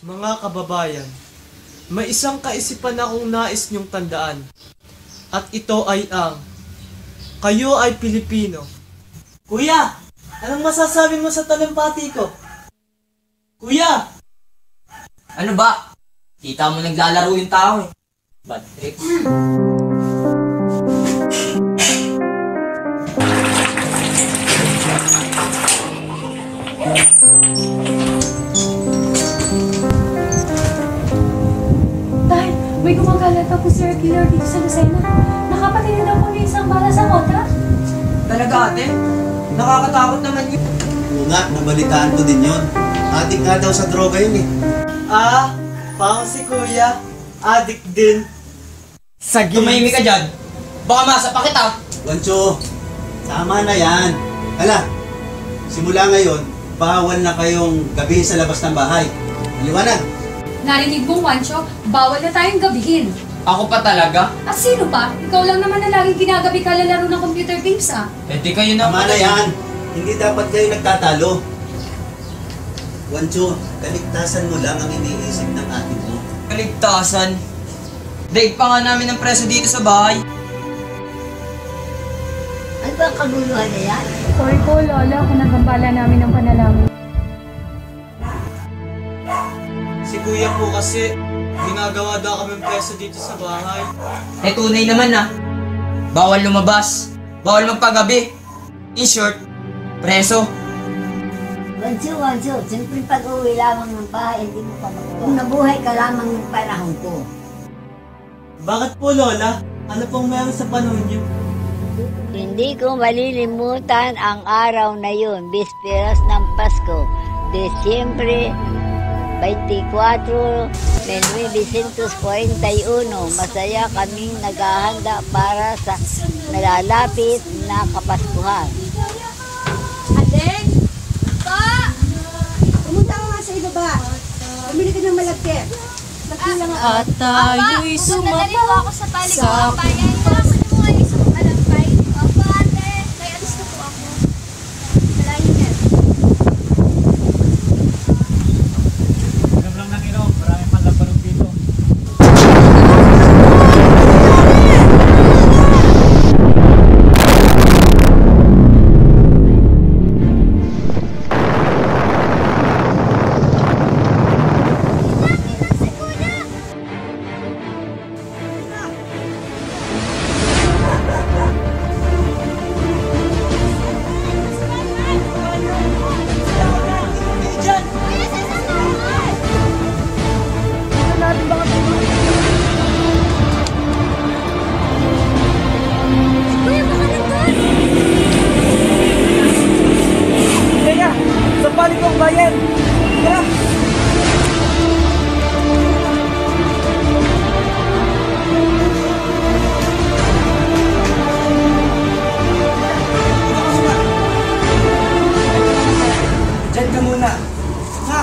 Mga kababayan, may isang kaisipan akong nais niyong tandaan. At ito ay ang, kayo ay Pilipino. Kuya, anong masasabi mo sa talumpati ko? Kuya! Ano ba? Kita mo naglalaro yung tao eh. Bad trip. May gumagalat po si Killer dito sa Lucena. Nakapatid daw po niya isang bala sa kontra. Talaga ate? Nakakatakot naman yun. Oo nga, nabalitaan ko din yun. Adik nga daw sa droga yun eh. Parang si Kuya, addict din. Sa Tumahimik ka dyan. Baka masapa kita. Wancho, tama na yan. Hala, simula ngayon, bawal na kayong gabihin sa labas ng bahay. Maliwanag. Narinig mong, Wancho, bawal na tayong gabihin. Ako pa talaga? At sino pa? Ikaw lang naman na laging ginagabi kalalaro ng computer games Eh di kayo na. Tama na yan. Hindi dapat kayo nagtatalo. Wancho, kaligtasan mo lang ang iniisip ng ate mo. Kaligtasan. Daig pa nga namin ng preso dito sa bahay. Ano ba ang kaguluhan na yan? Sorry po, Lola, kung nagambala namin ng panalangin. Si Kuya po kasi, ginagawa daw kami preso dito sa bahay. Eh tunay naman ah. Bawal lumabas. Bawal magpagabi. In short, preso. Wancho, siyempre pag-uwi lamang ng bahay, hindi mo pa magawa. Kung nabuhay ka lamang ng panahon ko. Bakit po, Lola? Ano pong meron sa panahon niyo? Hindi ko malilimutan ang araw na yun, bisperas ng Pasko, Desyembre 24, 1941. Masaya kaming naghahanda para sa nalalapit na Kapaskuhan. Adeng! Pa! Pumunta ka nga sa ibaba. Bumili ka ng malagkit. Nagkulang ako. At tayo'y Nadali po ako sa sa paligid. Nakasin mo nga yung sa alampay. Opo, ate. Kaya alis na po ako. Malayo yan. Inom lang ng inom, maraming manlabarong dito. Sa palikong bayan! Tara! Diyan ka muna! Ha?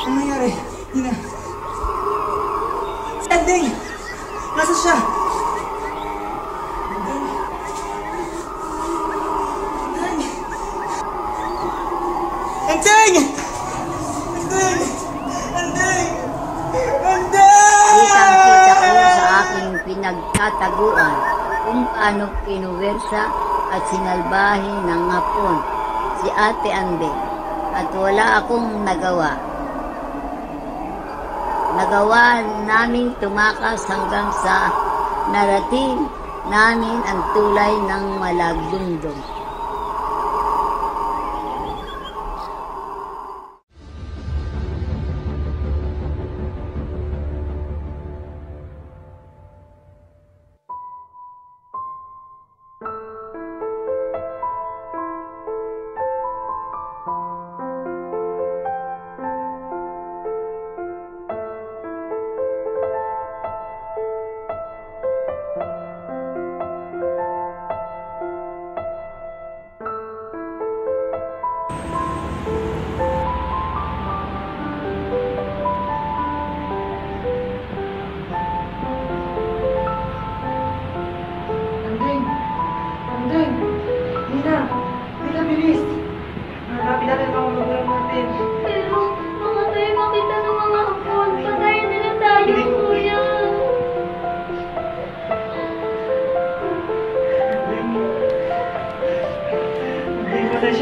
Ano nangyari? Tina. Ending! Nasa siya? Ending! Ending! Ending! Ending! Ending! Kitang-kita ko sa aking pinagtataguan kung paano pinuwersa at sinalbahin ng Hapon si Ate Ande at wala akong nagawa. Nagawa namin tumakas hanggang sa narating namin ang tulay ng Malagdungdong.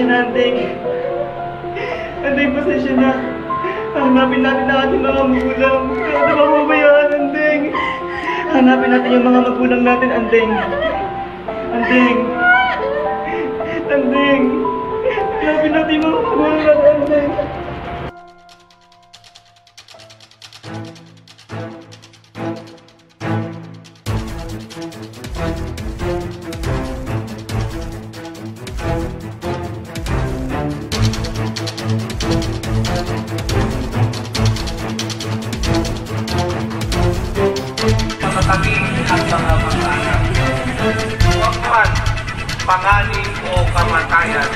na, Andeng. Andeng, pasensya na. Hanapin natin ang ating mga magulang. Huwag na mapabayaan, Andeng. Hanapin natin yung mga magulang natin, Andeng. Andeng. Andeng. Hanapin natin yung mga magulang natin, Andeng. Matataging ang mga mag-anak. Huwag man panganin o kamatayan.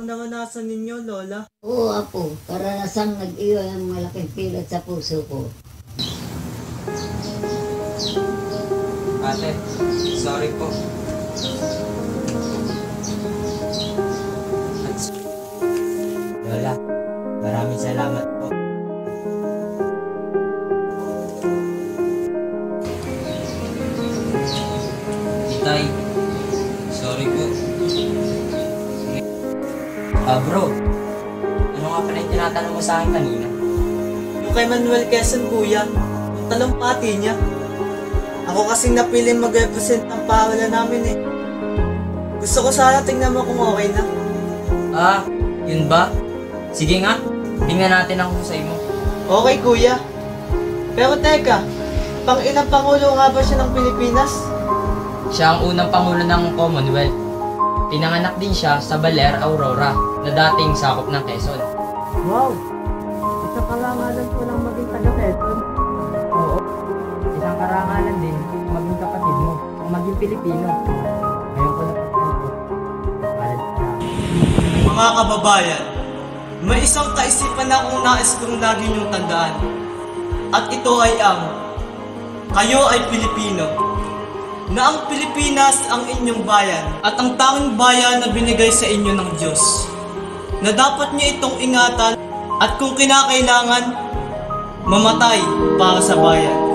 Naranasan ninyo, Lola? Oo, Apo. Karanasang nag-iwan ang malaking pilat sa puso ko. Ate, sorry po. Lola, maraming salamat po. Itay, sorry po. Bro, ano nga pala yung tinatanong mo sa akin kanina? Yung kay Manuel Quezon, kuya. Yung talumpati niya. Ako kasing napiling mag-represent ng paaralan namin eh. Gusto ko sana tingnan mo kung okay na. Ah, yun ba? Sige nga, tingnan natin ang husay mo. Okay, kuya. Pero teka, pang-ilang pangulo nga ba siya ng Pilipinas? Siya ang unang pangulo ng Commonwealth. Pinanganak din siya sa Baler, Aurora, na dating sakop ng Quezon. Wow! Isang karangalan ko lang maging taga-Quezon. Oo, isang karangalan din maging kapatid mo, kung maging Pilipino. Ngayon ko napagtanto. Mga kababayan, may isang kaisipan akong nais kong lagi niyong tandaan. At ito ay ang kayo ay Pilipino. Na ang Pilipinas ang inyong bayan at ang tanging bayan na binigay sa inyo ng Diyos. Na dapat niyo itong ingatan at kung kinakailangan, mamatay para sa bayan.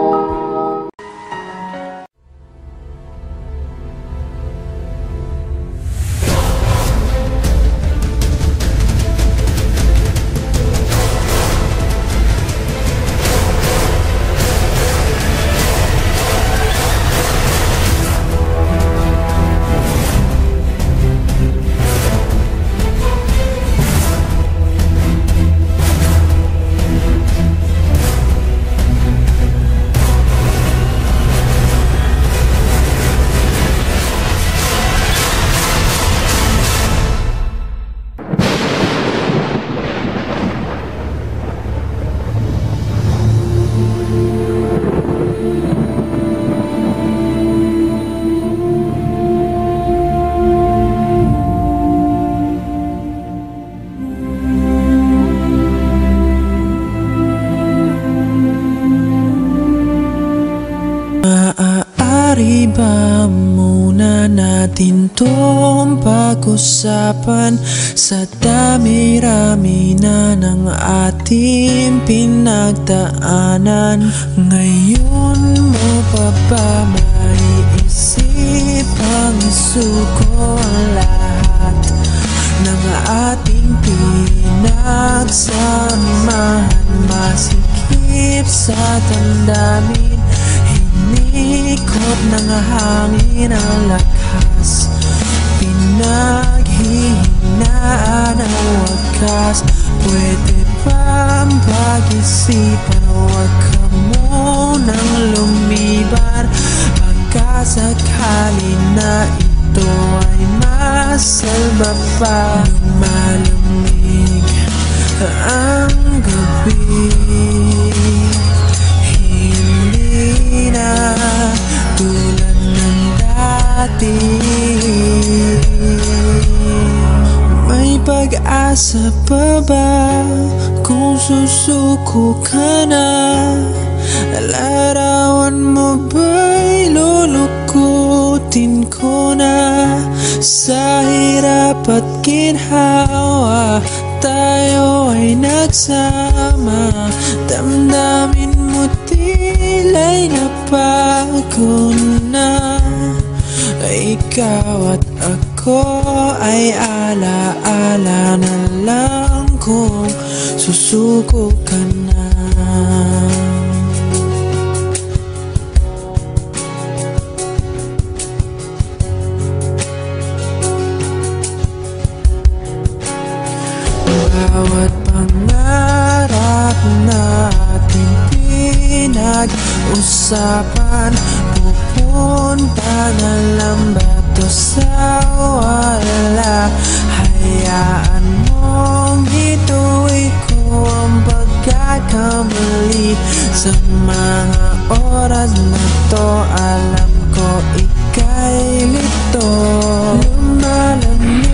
ba muna natin tong pag-usapan? Sa dami-rami na ng ating pinagdaanan, ngayon mo pa ba maiisip ang suko ang lahat ng ating pinagsamahan? Masikip sa damdamin, hinikot ng hangin ang lakas, pinaghihinaan ang wakas. Pwede bang pag-isipan, huwag ka munang lumibar, pagkasakali na ito ay masalba pa. Nung malamig ang gabi, hindi na tulad ng dati. May pag-asa pa ba kung susuko ka na? Larawan mo ba'y lulukutin ko na? Sa hirap at ginhawa tayo ay nagsama, damdamin mo tila'y nabago na. Ikaw at ako ay ala-ala na lang kung susuko ka na. Bawat pangarap natin pinag-usapan, pupunta na lang ba to sa wala? Hayaan mong ituloy ko ang pagkakamali. Sa mga oras na to, alam ko ika'y lito. Lumalamig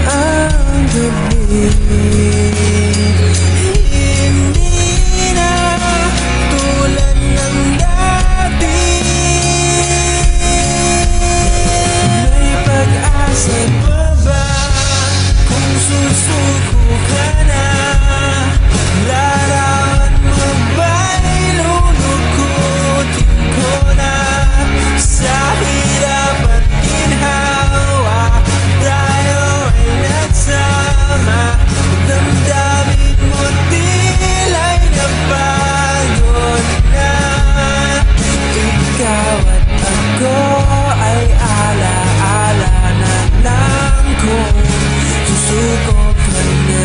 ang gabi, hindi na tulad ng dati. May pag-asa pa ba kung susuko ka na? Larawan mo ba'y lulukutin ko na? Sa hirap at ginhawa tayo ay nagsama, damdamin mo tila'y nabago na. Ikaw at ako ay ala-ala na lang kung susuko ka na.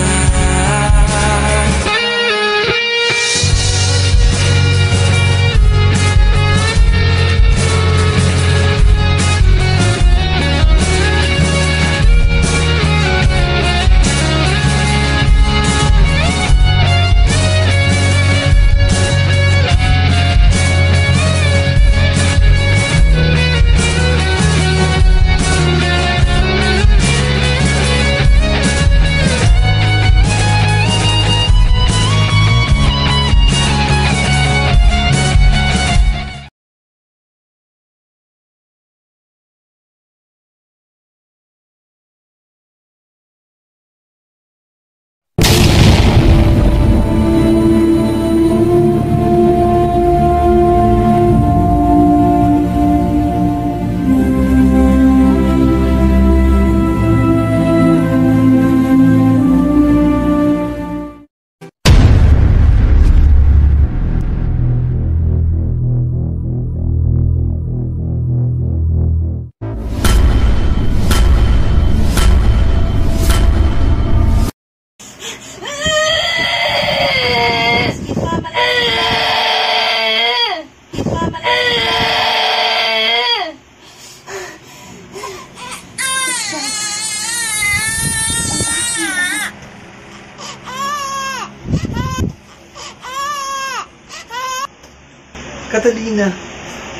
Catalina,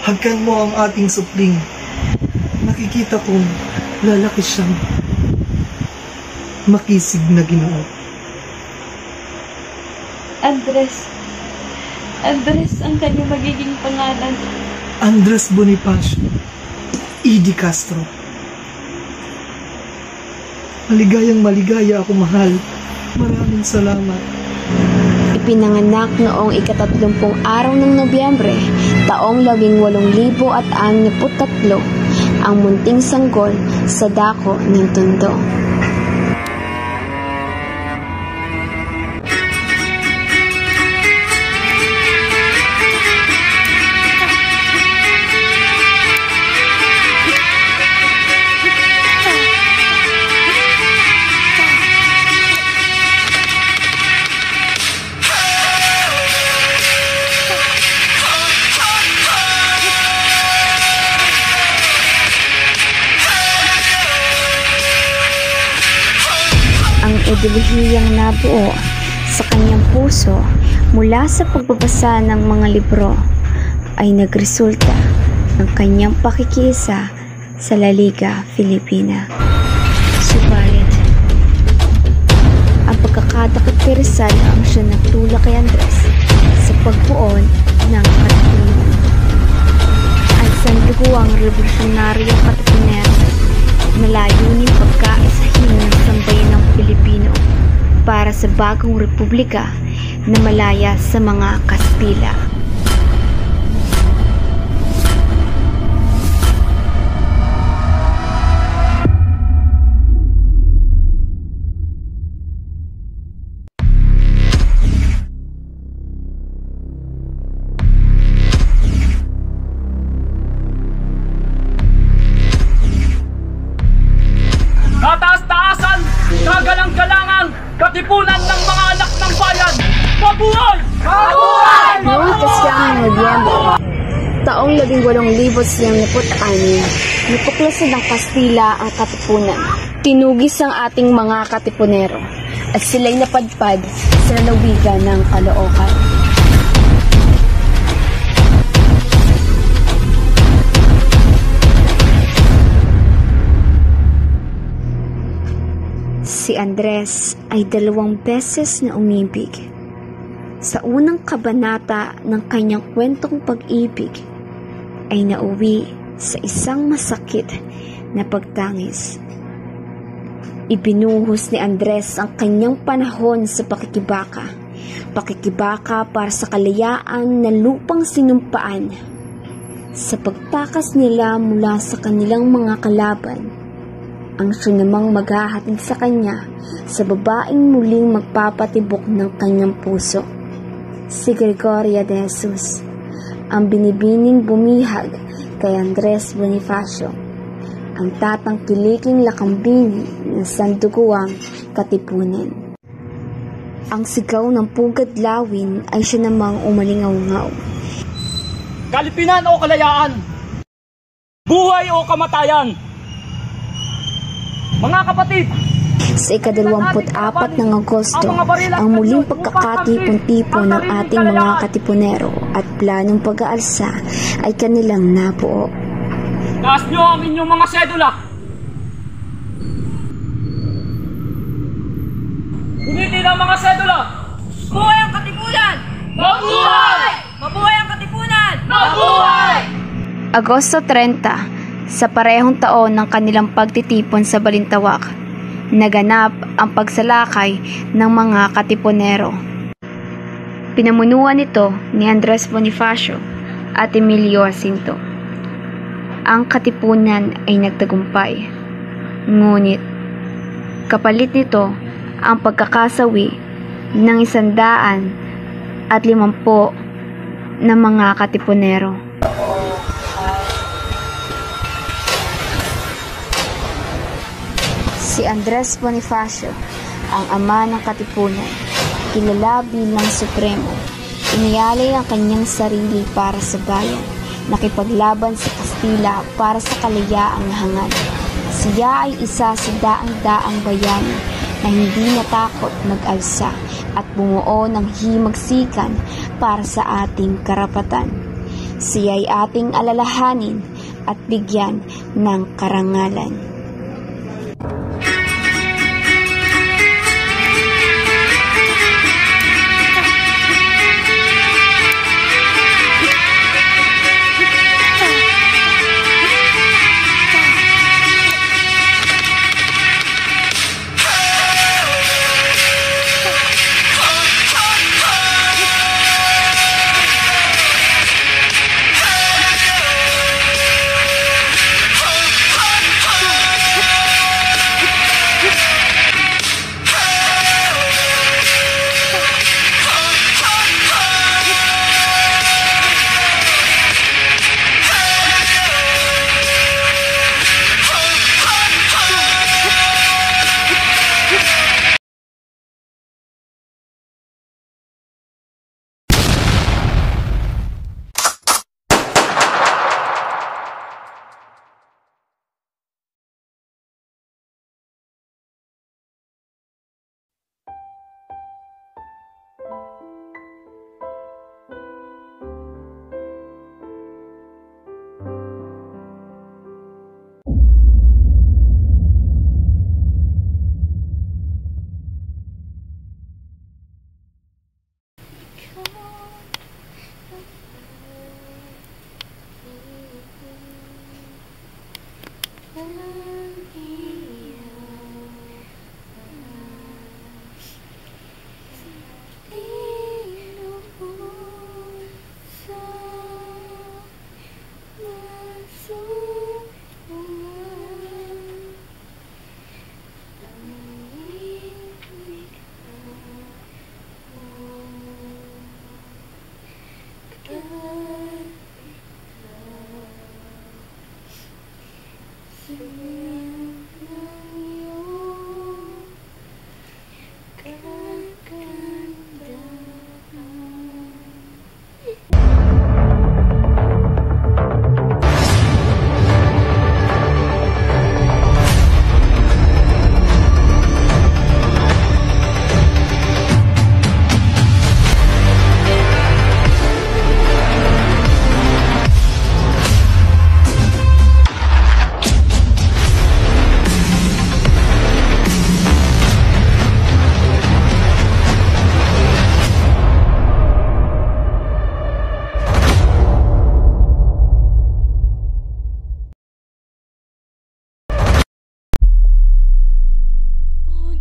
hagkan mo ang ating supling. Nakikita kong lalaki siyang makisig na Ginoo. Andres ang kanyang magiging pangalan. Andres Bonifacio, Edie Castro. Maligaya ako, mahal. Maraming salamat. Ipinanganak noong ika-30 araw ng Nobyembre, taong 1863, ang munting sanggol sa dako ng Tondo. Ideolohiyang nabuo sa kanyang puso mula sa pagbabasa ng mga libro ay nagresulta ng kanyang pakikiisa sa La Liga Filipina. Subalit, ang pagkakadakip kay Rizal ang siya nagtulak kay Andres sa pagbuo ng katipunan. Ang sanduguang revolusyonaryo katipunero na layunin pagkaisahin ng sambayan ng Pilipino para sa bagong republika na malaya sa mga Kastila. Kataas-taasan, kagalang-galangan, katipunan ng mga anak ng bayan! Mabuhay! Mabuhay! Noong ika-9 Nobyembre, taong 1896, napuklasan ng Kastila ang katipunan. Tinugis ang ating mga katipunero at sila'y napadpad sa lalawigan ng Caloocan. Si Andres ay 2 beses na umibig. Sa unang kabanata ng kanyang kwentong pag-ibig ay nauwi sa isang masakit na pagtangis. Ibinuhos ni Andres ang kanyang panahon sa pakikibaka. Pakikibaka para sa kalayaan ng lupang sinumpaan. Sa pagtakas nila mula sa kanilang mga kalaban, ang siya namang maghahatid sa kanya sa babaeng muling magpapatibok ng kanyang puso. Si Gregoria de Jesus, ang binibining bumihag kay Andres Bonifacio, ang tatangkiliking lakambini ng sanduguang katipunan. Ang sigaw ng pugad lawin ay siya namang umalingaw-ngaw. Kalipinan o kalayaan! Buhay o kamatayan! Mga kapatid! Sa ika-24 ng Agosto, ang muling pagkakatipon-tipon ng ating mga katipunero at planong pag-aalsa ay kanilang nabuo. Taas nyo ang inyong mga sedula! Unitin ang mga sedula! Mabuhay ang katipunan! Mabuhay! Mabuhay ang katipunan! Mabuhay! Agosto 30, sa parehong taon ng kanilang pagtitipon sa Balintawak, naganap ang pagsalakay ng mga katipunero. Pinamunuan ito ni Andres Bonifacio at Emilio Jacinto. Ang katipunan ay nagtagumpay. Ngunit, kapalit nito ang pagkakasawi ng 150 na mga katipunero. Si Andres Bonifacio, ang ama ng katipunan, kilala bilang Supremo, iniyalay ang kanyang sarili para sa bayan, nakipaglaban sa Kastila para sa kalayaang hangad. Siya ay isa sa daang-daang bayani na hindi natakot mag-alsa at bumuo ng himagsikan para sa ating karapatan. Siya ay ating alalahanin at bigyan ng karangalan.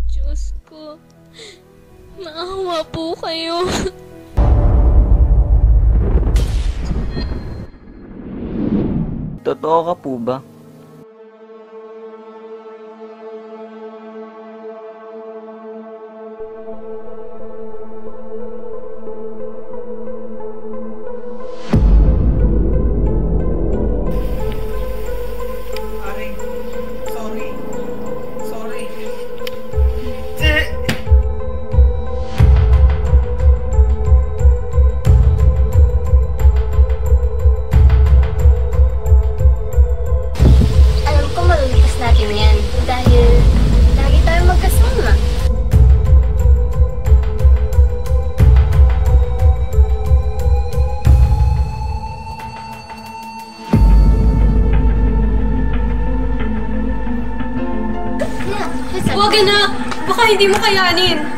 Diyos ko, maawa po kayo. Totoo ka po ba? Aring, sorry. Sorry. Alam ko malilipas natin yan dahil lagi tayo magkasama. Huwag na! Baka hindi mo kayanin!